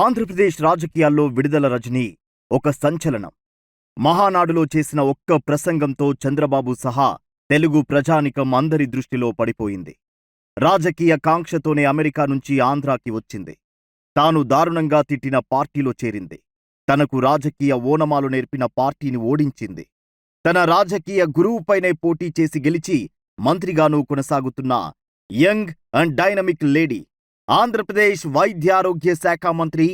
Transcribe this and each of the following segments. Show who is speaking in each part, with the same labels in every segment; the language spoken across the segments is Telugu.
Speaker 1: ఆంధ్రప్రదేశ్ రాజకీయాల్లో విడుదల రజని ఒక సంచలనం. మహానాడులో చేసిన ఒక్క ప్రసంగంతో చంద్రబాబు సహా తెలుగు ప్రజానికం అందరి దృష్టిలో పడిపోయింది. రాజకీయ కాంక్షతోనే అమెరికా నుంచి ఆంధ్రాకి వచ్చింది. తాను దారుణంగా తిట్టిన పార్టీలో చేరింది. తనకు రాజకీయ ఓనమాలు నేర్పిన పార్టీని ఓడించింది. తన రాజకీయ గురువుపైనే పోటీ చేసి గెలిచి మంత్రిగానూ కొనసాగుతున్న young and dynamic lady Andhra Pradesh వైద్యారోగ్య శాఖ మంత్రి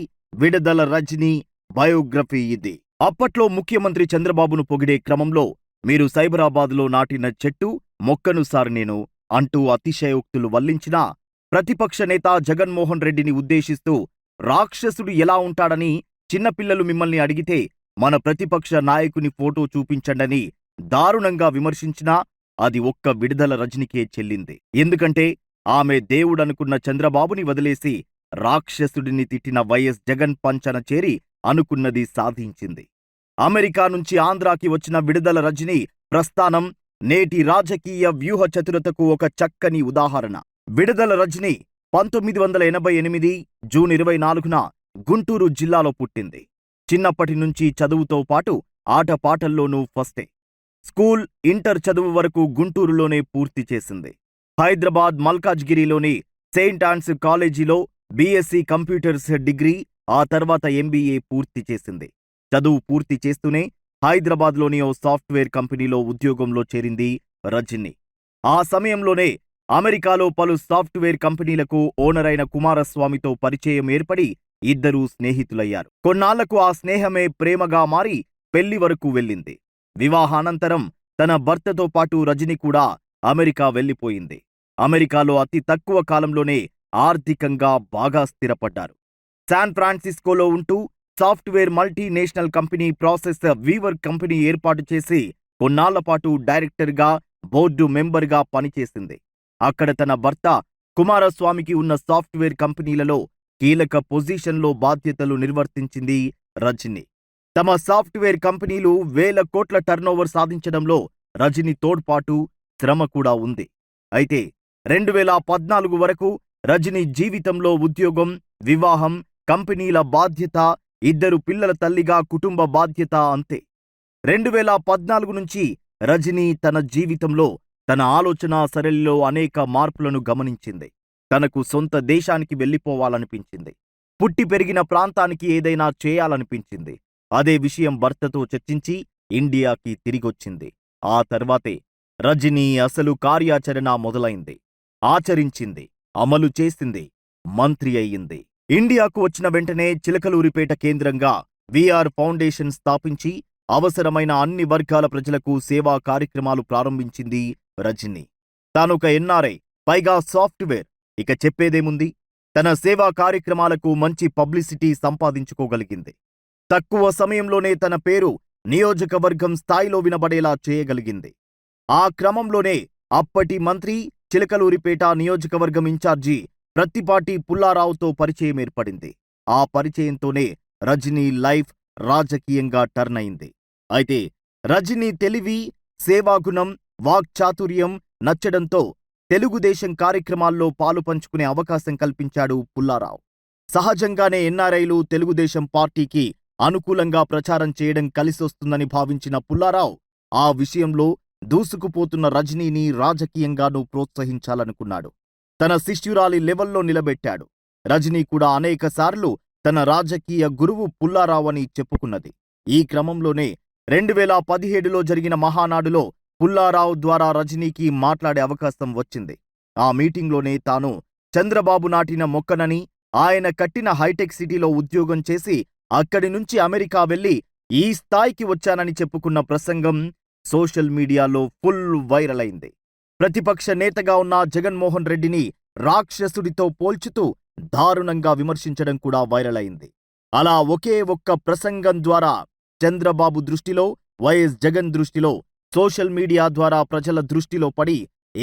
Speaker 1: విడుదల రజని బయోగ్రఫీ ఇది. అప్పట్లో ముఖ్యమంత్రి చంద్రబాబును పొగిడే క్రమంలో మీరు సైబరాబాద్లో నాటిన చెట్టు మొక్కను సార్ నేను అంటూ అతిశయోక్తులు వల్లించిన ప్రతిపక్ష నేత జగన్మోహన్ రెడ్డిని ఉద్దేశిస్తూ రాక్షసుడు ఎలా ఉంటాడని చిన్నపిల్లలు మిమ్మల్ని అడిగితే మన ప్రతిపక్ష నాయకుని ఫోటో చూపించండని దారుణంగా విమర్శించినా అది ఒక్క విడుదల రజనికే చెల్లింది. ఎందుకంటే ఆమె దేవుడనుకున్న చంద్రబాబుని వదిలేసి రాక్షసుడిని తిట్టిన వైఎస్ జగన్ పంచన చేరి అనుకున్నది సాధించింది. అమెరికా నుంచి ఆంధ్రాకి వచ్చిన విడుదల రజని ప్రస్థానం నేటి రాజకీయ వ్యూహ చతురతకు ఒక చక్కని ఉదాహరణ. విడుదల రజని 1988 జూన్ 24న గుంటూరు జిల్లాలో పుట్టింది. చిన్నప్పటి నుంచి చదువుతో పాటు ఆటపాటల్లోనూ ఫస్టే. స్కూల్, ఇంటర్ చదువు వరకు గుంటూరులోనే పూర్తి చేసింది. హైదరాబాద్ మల్కాజ్గిరిలోని సెయింట్ ఆన్స్ కాలేజీలో బీఎస్సీ కంప్యూటర్స్ డిగ్రీ, ఆ తర్వాత ఎంబీఏ పూర్తి చేసింది. చదువు పూర్తి చేస్తూనే హైదరాబాద్లోని ఓ సాఫ్ట్వేర్ కంపెనీలో ఉద్యోగంలో చేరింది రజని. ఆ సమయంలోనే అమెరికాలో పలు సాఫ్ట్వేర్ కంపెనీలకు ఓనర్ అయిన కుమారస్వామితో పరిచయం ఏర్పడి ఇద్దరూ స్నేహితులయ్యారు. కొన్నాళ్లకు ఆ స్నేహమే ప్రేమగా మారి పెళ్లి వరకు వెళ్ళింది. వివాహానంతరం తన భర్తతో పాటు రజని కూడా అమెరికా వెళ్లిపోయింది. అమెరికాలో అతి తక్కువ కాలంలోనే ఆర్థికంగా బాగా స్థిరపడ్డారు. శాన్ ఫ్రాన్సిస్కోలో ఉంటూ software multinational company Process Weaver company ఏర్పాటు చేసి కొన్నాళ్లపాటు డైరెక్టర్గా, బోర్డు మెంబర్గా పనిచేసింది. అక్కడ తన భర్త కుమారస్వామికి ఉన్న సాఫ్ట్వేర్ కంపెనీలలో కీలక పొజిషన్లో బాధ్యతలు నిర్వర్తించింది రజని. తమ సాఫ్ట్వేర్ కంపెనీలు వేల కోట్ల టర్నోవర్ సాధించడంలో రజని తోడ్పాటు, శ్రమ కూడా ఉంది. అయితే 2014 వరకు రజని జీవితంలో ఉద్యోగం, వివాహం, కంపెనీల బాధ్యత, ఇద్దరు పిల్లల తల్లిగా కుటుంబ బాధ్యత అంతే. 2014 నుంచి రజని తన జీవితంలో, తన ఆలోచన సరళిలో అనేక మార్పులను గమనించింది. తనకు సొంత దేశానికి వెళ్లిపోవాలనిపించింది. పుట్టి పెరిగిన ప్రాంతానికి ఏదైనా చేయాలనిపించింది. అదే విషయం భర్తతో చర్చించి ఇండియాకి తిరిగొచ్చింది. ఆ తర్వాతే రజని అసలు కార్యాచరణ మొదలైంది. ఆచరించింది, అమలు చేసింది, మంత్రి అయ్యింది. ఇండియాకు వచ్చిన వెంటనే చిలకలూరిపేట కేంద్రంగా వీఆర్ ఫౌండేషన్ స్థాపించి అవసరమైన అన్ని వర్గాల ప్రజలకు సేవా కార్యక్రమాలు ప్రారంభించింది రజని. తానొక ఎన్ఆర్ఐ, పైగా సాఫ్ట్వేర్, ఇక చెప్పేదేముంది. తన సేవా కార్యక్రమాలకు మంచి పబ్లిసిటీ సంపాదించుకోగలిగింది. తక్కువ సమయంలోనే తన పేరు నియోజకవర్గం స్థాయిలో వినబడేలా చేయగలిగింది. ఆ క్రమంలోనే అప్పటి మంత్రి, చిలకలూరిపేట నియోజకవర్గం ఇన్ఛార్జి ప్రత్తిపాటి పుల్లారావుతో పరిచయం ఏర్పడింది. ఆ పరిచయంతోనే రజని లైఫ్ రాజకీయంగా టర్న్ అయింది. అయితే రజని తెలివి, సేవాగుణం, వాక్చాతుర్యం నచ్చడంతో తెలుగుదేశం కార్యక్రమాల్లో పాలు పంచుకునే అవకాశం కల్పించాడు పుల్లారావు. సహజంగానే ఎన్ఆర్ఐలు తెలుగుదేశం పార్టీకి అనుకూలంగా ప్రచారం చేయడం కలిసొస్తుందని భావించిన పుల్లారావు ఆ విషయంలో దూసుకుపోతున్న రజనీని రాజకీయంగానూ ప్రోత్సహించాలనుకున్నాడు. తన శిష్యురాలి లెవెల్లో నిలబెట్టాడు. రజనీ కూడా అనేకసార్లు తన రాజకీయ గురువు పుల్లారావు అని చెప్పుకున్నది. ఈ క్రమంలోనే 2017లో జరిగిన మహానాడులో పుల్లారావు ద్వారా రజనీకి మాట్లాడే అవకాశం వచ్చింది. ఆ మీటింగ్లోనే తాను చంద్రబాబు నాటిన మొక్కనని, ఆయన కట్టిన హైటెక్ సిటీలో ఉద్యోగం చేసి అక్కడి నుంచి అమెరికా వెళ్లి ఈ స్థాయికి వచ్చానని చెప్పుకున్న ప్రసంగం సోషల్ మీడియాలో ఫుల్ వైరల్ అయింది. ప్రతిపక్ష నేతగా ఉన్న జగన్మోహన్ రెడ్డిని రాక్షసుడితో పోల్చుతూ దారుణంగా విమర్శించడం కూడా వైరల్ అయింది. అలా ఒకే ఒక్క ప్రసంగం ద్వారా చంద్రబాబు దృష్టిలో, వైఎస్ జగన్ దృష్టిలో, సోషల్ మీడియా ద్వారా ప్రజల దృష్టిలో పడి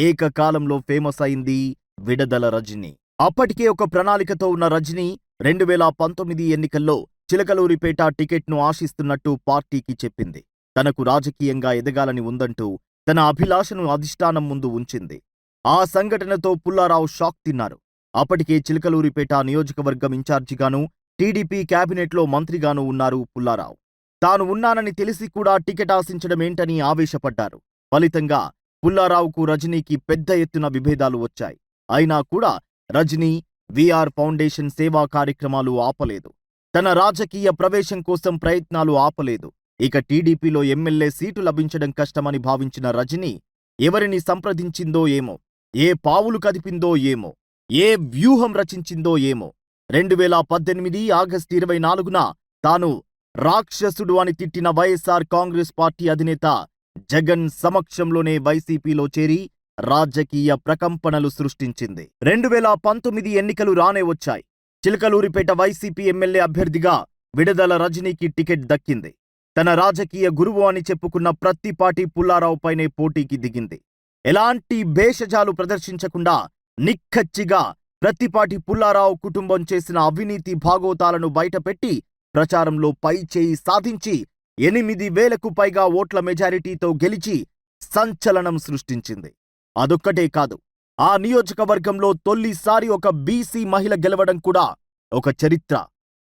Speaker 1: ఏకకాలంలో ఫేమస్ అయింది విడుదల రజని. అప్పటికే ఒక ప్రణాళికతో ఉన్న రజని 2019 ఎన్నికల్లో చిలకలూరిపేట టికెట్ను ఆశిస్తున్నట్టు పార్టీకి చెప్పింది. తనకు రాజకీయంగా ఎదగాలని ఉందంటూ తన అభిలాషను అధిష్టానం ముందు ఉంచింది. ఆ సంఘటనతో పుల్లారావు షాక్ తిన్నారు. అప్పటికే చిలకలూరిపేట నియోజకవర్గం ఇన్ఛార్జిగాను, టీడీపీ కేబినెట్లో మంత్రిగానూ ఉన్నారు పుల్లారావు. తాను ఉన్నానని తెలిసి కూడా టికెట్ ఆశించడమేంటని ఆవేశపడ్డారు. ఫలితంగా పుల్లారావుకు రజనీకి పెద్ద ఎత్తున విభేదాలు వచ్చాయి. అయినా కూడా రజనీ వీఆర్ ఫౌండేషన్ సేవా కార్యక్రమాలు ఆపలేదు. తన రాజకీయ ప్రవేశం కోసం ప్రయత్నాలు ఆపలేదు. ఇక టీడీపీలో ఎమ్మెల్యే సీటు లభించడం కష్టమని భావించిన రజనీ ఎవరిని సంప్రదించిందో ఏమో, ఏ పావులు కదిపిందో ఏమో, ఏ వ్యూహం రచించిందో ఏమో 2018 ఆగస్టు 24న తాను రాక్షసుడు అని తిట్టిన వైఎస్ఆర్ కాంగ్రెస్ పార్టీ అధినేత జగన్ సమక్షంలోనే వైసీపీలో చేరి రాజకీయ ప్రకంపనలు సృష్టించింది. 2019 ఎన్నికలు రానే వచ్చాయి. చిలకలూరిపేట వైసీపీ ఎమ్మెల్యే అభ్యర్థిగా విడుదల రజనీకి టికెట్ దక్కింది. తన రాజకీయ గురువు అని చెప్పుకున్న ప్రత్తిపాటి పుల్లారావుపైనే పోటీకి దిగింది. ఎలాంటి భేషజాలు ప్రదర్శించకుండా నిక్కచ్చిగా ప్రత్తిపాటి పుల్లారావు కుటుంబం చేసిన అవినీతి భాగోతాలను బయటపెట్టి ప్రచారంలో పై చేయి సాధించి 8,000కు పైగా ఓట్ల మెజారిటీతో గెలిచి సంచలనం సృష్టించింది. అదొక్కటే కాదు, ఆ నియోజకవర్గంలో తొలిసారి ఒక బీసీ మహిళ గెలవడం కూడా ఒక చరిత్ర.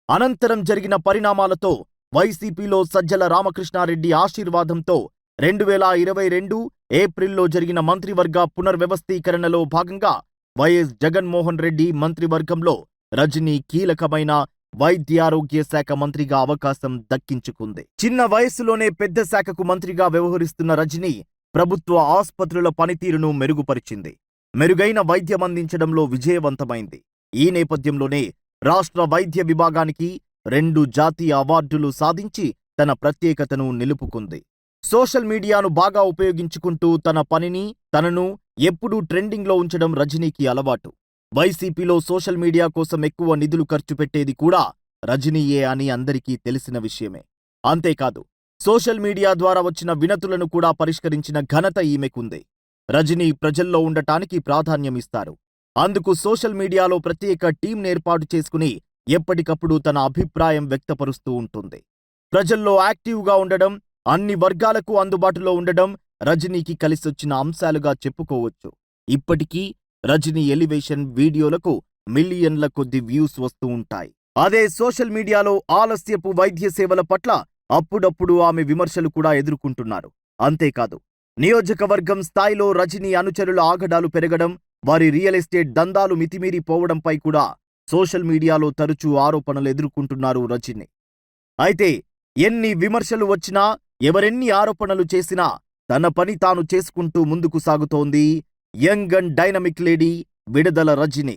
Speaker 1: అనంతరం జరిగిన పరిణామాలతో వైసీపీలో సజ్జల రామకృష్ణారెడ్డి ఆశీర్వాదంతో 2022 ఏప్రిల్లో జరిగిన మంత్రివర్గ పునర్వ్యవస్థీకరణలో భాగంగా వైఎస్ జగన్మోహన్ రెడ్డి మంత్రివర్గంలో రజనీ కీలకమైన వైద్యారోగ్య శాఖ మంత్రిగా అవకాశం దక్కించుకుంది. చిన్న వయసులోనే పెద్ద శాఖకు మంత్రిగా వ్యవహరిస్తున్న రజనీ ప్రభుత్వ ఆస్పత్రుల పనితీరును మెరుగుపరిచింది. మెరుగైన వైద్యం అందించడంలో విజయవంతమైంది. ఈ నేపథ్యంలోనే రాష్ట్ర వైద్య విభాగానికి 2 జాతీయ అవార్డులు సాధించి తన ప్రత్యేకతను నిలుపుకుంది. సోషల్ మీడియాను బాగా ఉపయోగించుకుంటూ తన పనిని, తనను ఎప్పుడూ ట్రెండింగ్లో ఉంచడం రజనీకి అలవాటు. వైసీపీలో సోషల్ మీడియా కోసం ఎక్కువ నిధులు ఖర్చు పెట్టేది కూడా రజనీయే అని అందరికీ తెలిసిన విషయమే. అంతేకాదు, సోషల్ మీడియా ద్వారా వచ్చిన వినతులను కూడా పరిష్కరించిన ఘనత ఈమెకుంది. రజనీ ప్రజల్లో ఉండటానికి ప్రాధాన్యమిస్తారు. అందుకు సోషల్ మీడియాలో ప్రత్యేక టీంను ఏర్పాటు చేసుకుని ఎప్పటికప్పుడు తన అభిప్రాయం వ్యక్తపరుస్తూ ఉంటుంది. ప్రజల్లో యాక్టివ్గా ఉండడం, అన్ని వర్గాలకు అందుబాటులో ఉండడం రజనీకి కలిసొచ్చిన అంశాలుగా చెప్పుకోవచ్చు. ఇప్పటికీ రజనీ ఎలివేషన్ వీడియోలకు మిలియన్ల కొద్ది వ్యూస్ వస్తూ ఉంటాయి. అదే సోషల్ మీడియాలో ఆలస్యపు వైద్య సేవల పట్ల అప్పుడప్పుడు ఆమె విమర్శలు కూడా ఎదుర్కొంటున్నారు. అంతేకాదు, నియోజకవర్గం స్థాయిలో రజనీ అనుచరుల ఆగడాలు పెరగడం, వారి రియల్ ఎస్టేట్ దందాలు మితిమీరిపోవడంపై కూడా సోషల్ మీడియాలో తరచూ ఆరోపణలు ఎదుర్కొంటున్నారు రజనీ. అయితే ఎన్ని విమర్శలు వచ్చినా, ఎవరెన్ని ఆరోపణలు చేసినా తన పని తాను చేసుకుంటూ ముందుకు సాగుతోంది యంగ్ అండ్ డైనమిక్ లేడీ విడుదల రజనీ.